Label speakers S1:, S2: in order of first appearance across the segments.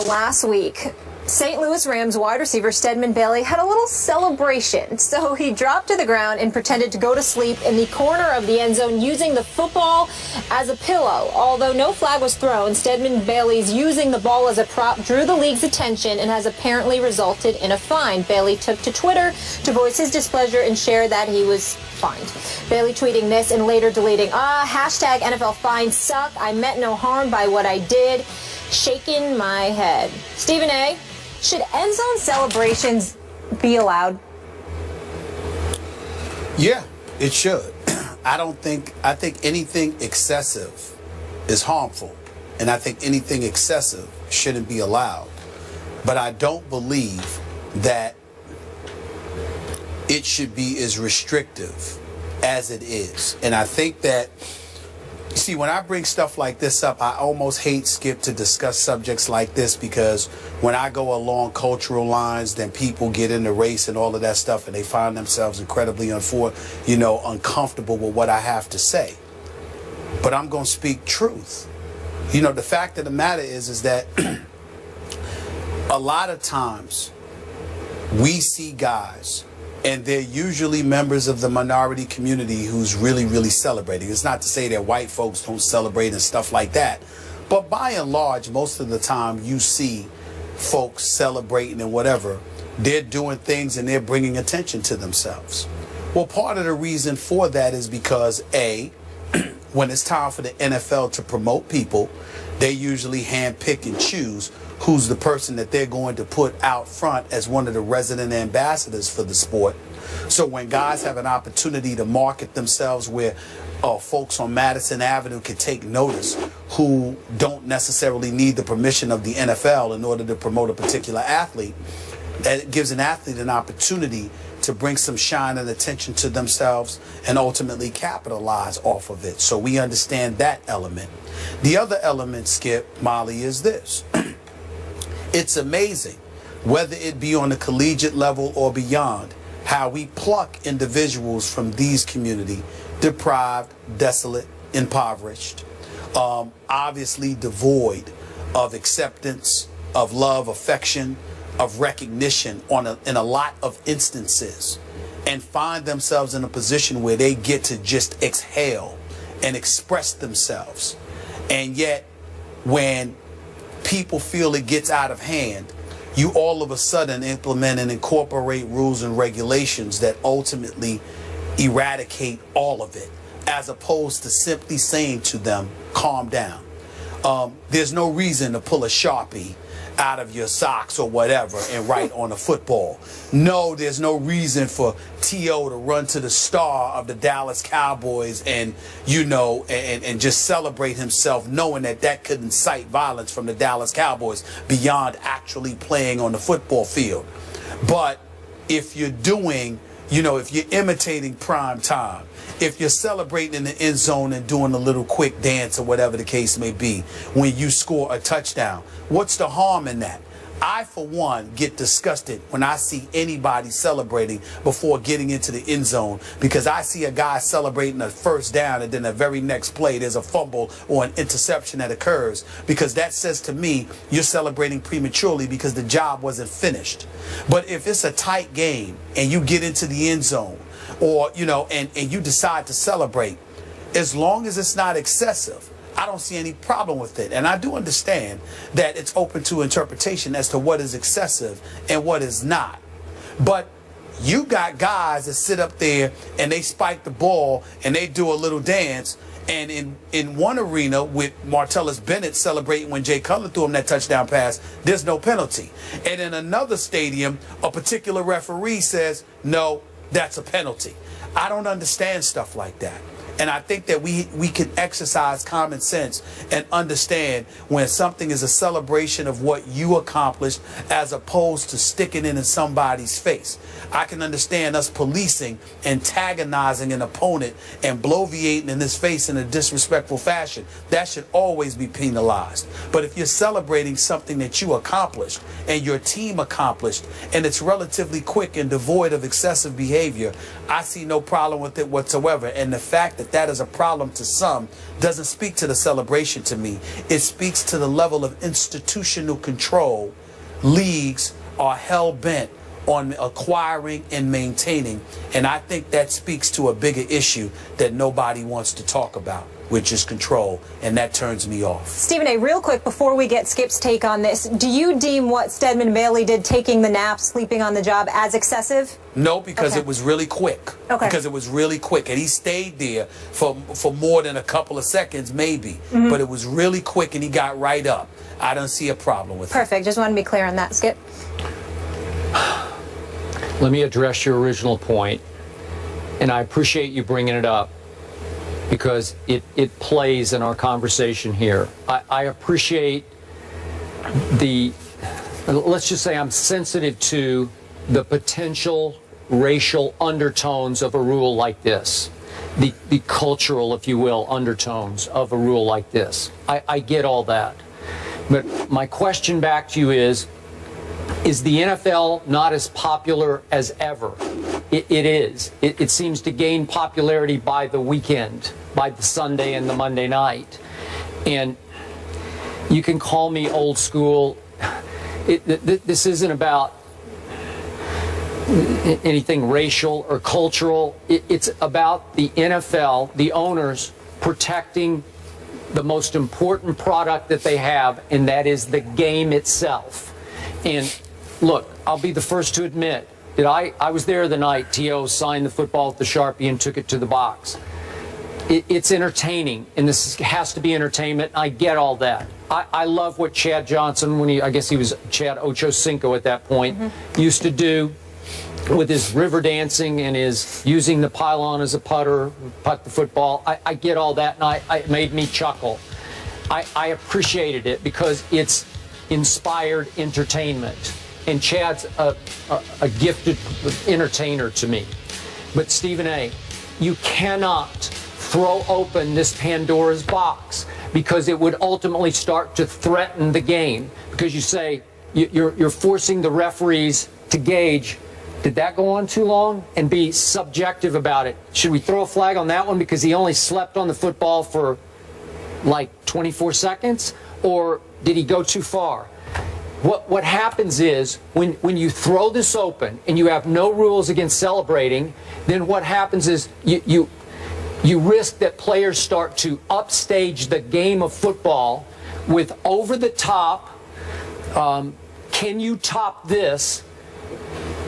S1: Last week, St. Louis Rams wide receiver Stedman Bailey had a little celebration. So he dropped to the ground and pretended to go to sleep in the corner of the end zone using the football as a pillow. Although no flag was thrown, Stedman Bailey's using the ball as a prop drew the league's attention and has apparently resulted in a fine. Bailey took to Twitter to voice his displeasure and share that he was fined. Bailey tweeting this and later deleting, hashtag NFL fines suck. I meant no harm by what I did. Shaking my head. Stephen A., should end zone celebrations be allowed?
S2: Yeah, it should. I think anything excessive is harmful, and I think anything excessive shouldn't be allowed. But I don't believe that it should be as restrictive as it is. And I think that, see, when I bring stuff like this up, I almost hate, Skip, to discuss subjects like this, because when I go along cultural lines, then people get into race and all of that stuff, and they find themselves incredibly uncomfortable with what I have to say. But I'm going to speak truth. The fact of the matter is that a lot of times we see guys, and they're usually members of the minority community who's really, really celebrating. It's not to say that white folks don't celebrate and stuff like that. But by and large, most of the time you see folks celebrating and whatever. They're doing things and they're bringing attention to themselves. Well, part of the reason for that is because, A, when it's time for the NFL to promote people, they usually handpick and choose who's the person that they're going to put out front as one of the resident ambassadors for the sport. So when guys have an opportunity to market themselves where folks on Madison Avenue can take notice who don't necessarily need the permission of the NFL in order to promote a particular athlete, that gives an athlete an opportunity to bring some shine and attention to themselves and ultimately capitalize off of it. So we understand that element. The other element, Skip, Molly, is this. It's amazing, whether it be on the collegiate level or beyond, how we pluck individuals from these community, deprived, desolate, impoverished, obviously devoid of acceptance, of love, affection, of recognition in a lot of instances, and find themselves in a position where they get to just exhale and express themselves. And yet, when people feel it gets out of hand, you all of a sudden implement and incorporate rules and regulations that ultimately eradicate all of it, as opposed to simply saying to them, calm down. There's no reason to pull a Sharpie out of your socks or whatever and write on a football. No, there's no reason for T.O. to run to the star of the Dallas Cowboys and, and just celebrate himself, knowing that could incite violence from the Dallas Cowboys beyond actually playing on the football field. But if you're doing, if you're imitating prime time, if you're celebrating in the end zone and doing a little quick dance or whatever the case may be when you score a touchdown, what's the harm in that? I, for one, get disgusted when I see anybody celebrating before getting into the end zone, because I see a guy celebrating a first down and then the very next play there's a fumble or an interception that occurs, because that says to me you're celebrating prematurely because the job wasn't finished. But if it's a tight game and you get into the end zone, or, and you decide to celebrate, as long as it's not excessive, I don't see any problem with it. And I do understand that it's open to interpretation as to what is excessive and what is not. But you got guys that sit up there and they spike the ball and they do a little dance. And in one arena with Martellus Bennett celebrating when Jay Cutler threw him that touchdown pass, there's no penalty. And in another stadium, a particular referee says, no, that's a penalty. I don't understand stuff like that. And I think that we can exercise common sense and understand when something is a celebration of what you accomplished as opposed to sticking it in somebody's face. I can understand us policing, antagonizing an opponent and bloviating in his face in a disrespectful fashion. That should always be penalized. But if you're celebrating something that you accomplished and your team accomplished and it's relatively quick and devoid of excessive behavior, I see no problem with it whatsoever. And the fact that if that is a problem to some, doesn't speak to the celebration to me. It speaks to the level of institutional control leagues are hell-bent on acquiring and maintaining. And I think that speaks to a bigger issue that nobody wants to talk about, which is control, and that turns me off.
S1: Stephen A., real quick, before we get Skip's take on this, do you deem what Stedman Bailey did, taking the nap, sleeping on the job, as excessive?
S2: No, because it was really quick.
S1: Okay.
S2: Because it was really quick, and he stayed there for more than a couple of seconds, maybe. But it was really quick, and he got right up. I don't see a problem with it.
S1: Perfect. Just want to be clear on that, Skip.
S3: Let me address your original point, and I appreciate you bringing it up, because it plays in our conversation here. I appreciate let's just say I'm sensitive to the potential racial undertones of a rule like this, the cultural, if you will, undertones of a rule like this. I get all that. But my question back to you is the NFL not as popular as ever? It is. It seems to gain popularity by the weekend, by the Sunday and the Monday night. And you can call me old school. This isn't about anything racial or cultural. It's about the NFL, the owners, protecting the most important product that they have, and that is the game itself. And look, I'll be the first to admit that I was there the night T.O. signed the football with the Sharpie and took it to the box. It's entertaining, and this has to be entertainment. I get all that. I love what Chad Johnson, I guess he was Chad Ochocinco at that point, used to do with his river dancing and his using the pylon as a putter, putt the football. I get all that, and it made me chuckle. I appreciated it because it's inspired entertainment. And Chad's a gifted entertainer to me. But Stephen A., you cannot throw open this Pandora's box, because it would ultimately start to threaten the game. Because you say, you're forcing the referees to gauge, did that go on too long? And be subjective about it. Should we throw a flag on that one because he only slept on the football for like 24 seconds? Or did he go too far? What happens is when you throw this open and you have no rules against celebrating, then what happens is you risk that players start to upstage the game of football with over-the-top, can you top this,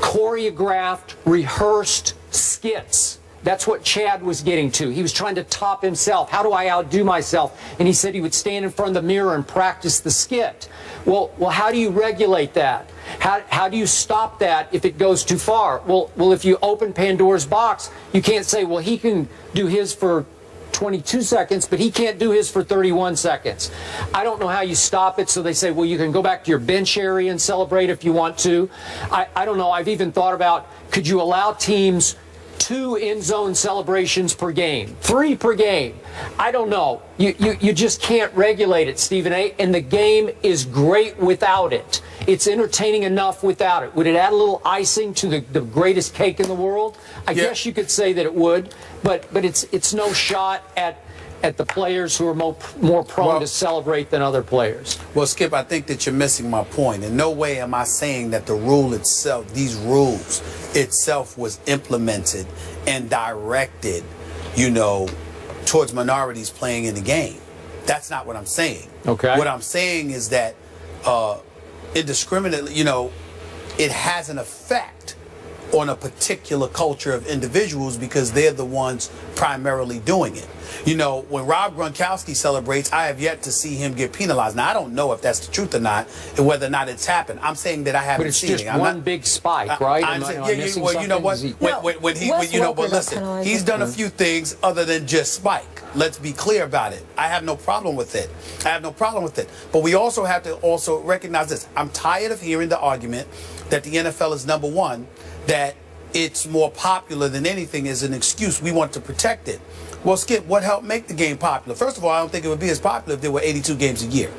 S3: choreographed, rehearsed skits. That's what Chad was getting to. He was trying to top himself. How do I outdo myself? And he said he would stand in front of the mirror and practice the skit. Well, how do you regulate that? How do you stop that if it goes too far? Well, if you open Pandora's box, you can't say, well, he can do his for 22 seconds, but he can't do his for 31 seconds. I don't know how you stop it, so they say, well, you can go back to your bench area and celebrate if you want to. I don't know. I've even thought about, could you allow teams 2 end-zone celebrations per game, 3 per game? I don't know. You just can't regulate it, Stephen A., and the game is great without it. It's entertaining enough without it. Would it add a little icing to the greatest cake in the world? I guess you could say that it would, but it's no shot at the players who are more prone to celebrate than other players.
S2: Well, Skip, I think that you're missing my point. In no way am I saying that the rule itself, these rules itself, was implemented and directed, towards minorities playing in the game. That's not what I'm saying.
S3: Okay.
S2: What I'm saying is that indiscriminately, it has an effect on a particular culture of individuals because they're the ones primarily doing it. When Rob Gronkowski celebrates, I have yet to see him get penalized. Now, I don't know if that's the truth or not, and whether or not it's happened. I'm saying that I haven't seen it.
S3: But it's just one big spike, right?
S2: I'm saying, well, you know what? But listen, he's done a few things other than just spike. Let's be clear about it. I have no problem with it. But we also have to recognize this. I'm tired of hearing the argument that the NFL is number one, that it's more popular than anything is an excuse. We want to protect it. Well, Skip, what helped make the game popular? First of all, I don't think it would be as popular if there were 82 games a year.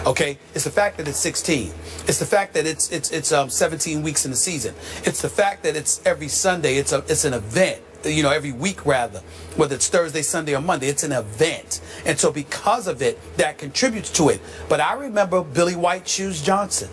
S2: Okay? It's the fact that it's 16. It's the fact that it's 17 weeks in the season. It's the fact that it's every Sunday. It's an event. every week rather, whether it's Thursday, Sunday, or Monday. It's an event. And so because of it, that contributes to it. But I remember Billy White Shoes Johnson.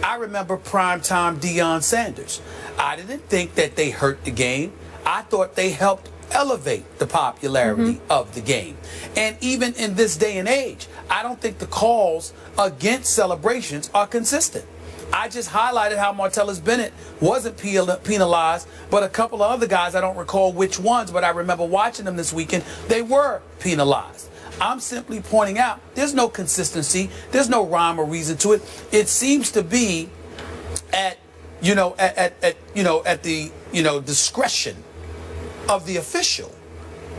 S2: I remember primetime Deion Sanders. I didn't think that they hurt the game. I thought they helped elevate the popularity of the game. And even in this day and age, I don't think the calls against celebrations are consistent. I just highlighted how Martellus Bennett wasn't penalized, but a couple of other guys, I don't recall which ones, but I remember watching them this weekend, they were penalized. I'm simply pointing out there's no consistency, there's no rhyme or reason to it. It seems to be at the discretion of the official,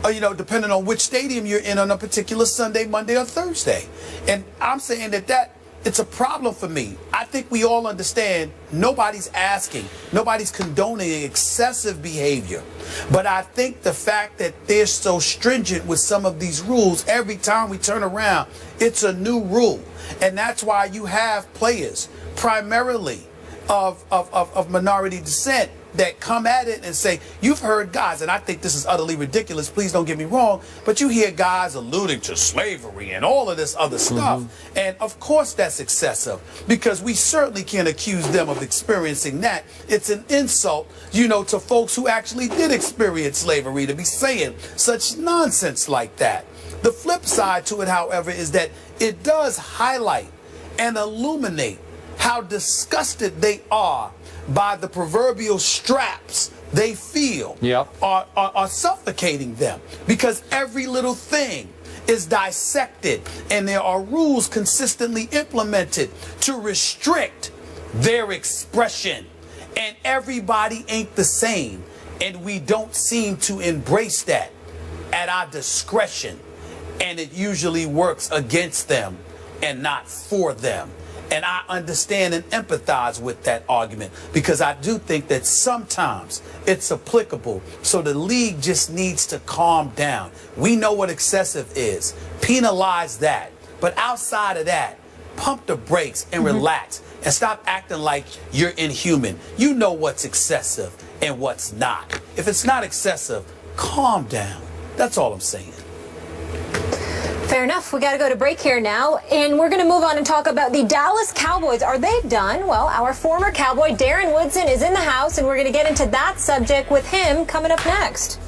S2: depending on which stadium you're in on a particular Sunday, Monday, or Thursday. And I'm saying that it's a problem for me. I think we all understand nobody's asking, nobody's condoning excessive behavior. But I think the fact that they're so stringent with some of these rules, every time we turn around, it's a new rule. And that's why you have players, primarily of minority descent, that come at it and say, you've heard guys, and I think this is utterly ridiculous, please don't get me wrong, but you hear guys alluding to slavery and all of this other stuff. And of course that's excessive, because we certainly can't accuse them of experiencing that. It's an insult, to folks who actually did experience slavery to be saying such nonsense like that. The flip side to it, however, is that it does highlight and illuminate how disgusted they are by the proverbial straps they feel are suffocating them, because every little thing is dissected and there are rules consistently implemented to restrict their expression. And everybody ain't the same, and we don't seem to embrace that at our discretion, and it usually works against them and not for them. And I understand and empathize with that argument, because I do think that sometimes it's applicable. So the league just needs to calm down. We know what excessive is. Penalize that. But outside of that, pump the brakes and relax and stop acting like you're inhuman. You know what's excessive and what's not. If it's not excessive, calm down. That's all I'm saying.
S1: Fair enough. We got to go to break here now, and we're going to move on and talk about the Dallas Cowboys. Are they done? Well, our former Cowboy, Darren Woodson, is in the house, and we're going to get into that subject with him coming up next.